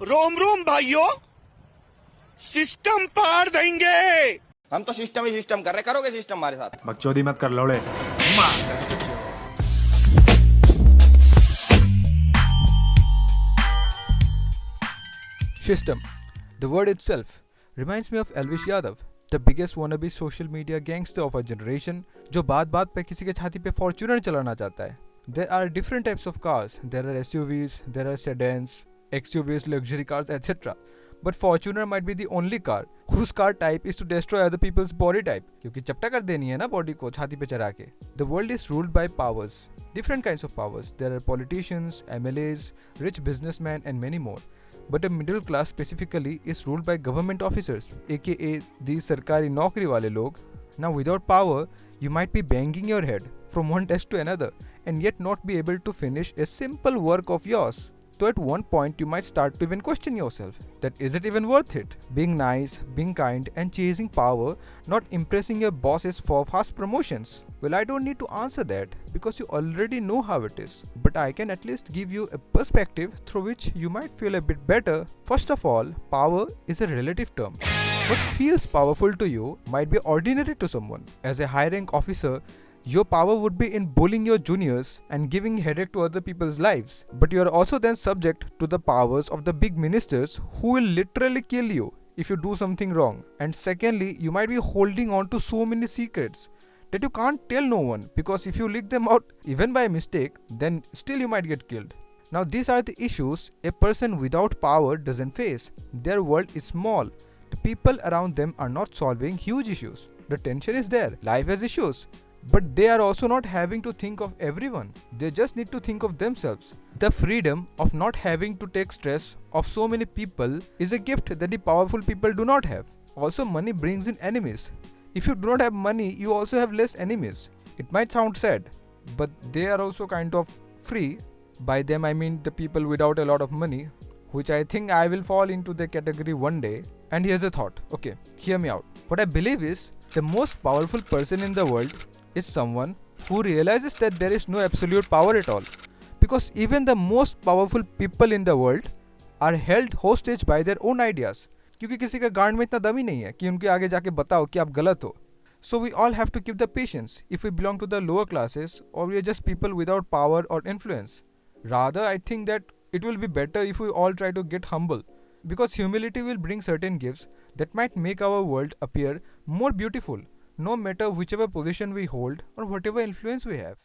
रोम रोम भाइयों, सिस्टम पार देंगे। हम तो सिस्टम ही सिस्टम कर रहे, करोगे सिस्टम हमारे साथ? बकचोदी मत कर लौड़े। System. The word itself reminds me of Elvish Yadav, the biggest wannabe social media gangster of our generation, जो बात बात पे किसी के छाती पे Fortuner चलाना चाहता है. There are different types of cars. There are SUVs, there are sedans, XUVs, luxury cars, etc. But Fortuner might be the only car whose car type is to destroy other people's body type. क्योंकि चपटा कर देनी है ना body को छाती पे चढ़ा के. The world is ruled by powers. Different kinds of powers. There are politicians, MLAs, rich businessmen, and many more. But the middle class specifically is ruled by government officers, aka these sarkari naukri wale log. Now without power, you might be banging your head from one desk to another and yet not be able to finish a simple work of yours. So at one point you might start to even question yourself that is it even worth it? Being nice, being kind and chasing power, not impressing your bosses for fast promotions. Well, I don't need to answer that because you already know how it is. But I can at least give you a perspective through which you might feel a bit better. First of all, power is a relative term. What feels powerful to you might be ordinary to someone. As a high-rank officer, your power would be in bullying your juniors and giving headache to other people's lives. But you are also then subject to the powers of the big ministers who will literally kill you if you do something wrong. And secondly, you might be holding on to so many secrets that you can't tell no one, because if you leak them out even by mistake, then still you might get killed. Now these are the issues a person without power doesn't face. Their world is small. The people around them are not solving huge issues. The tension is there. Life has issues. But they are also not having to think of everyone. They just need to think of themselves. The freedom of not having to take stress of so many people is a gift that the powerful people do not have. Also, money brings in enemies. If you do not have money, you also have less enemies. It might sound sad, but they are also kind of free. By them I mean the people without a lot of money, which I think I will fall into the category one day. And here's a thought. Okay, hear me out. What I believe is the most powerful person in the world is someone who realizes that there is no absolute power at all. Because even the most powerful people in the world are held hostage by their own ideas. क्योंकि किसी का गांड में इतना दम ही नहीं है कि उनके आगे जाके बताओ कि आप गलत हो. So we all have to keep the patience if we belong to the lower classes or we are just people without power or influence. Rather, I think that it will be better if we all try to get humble. Because humility will bring certain gifts that might make our world appear more beautiful, no matter whichever position we hold or whatever influence we have.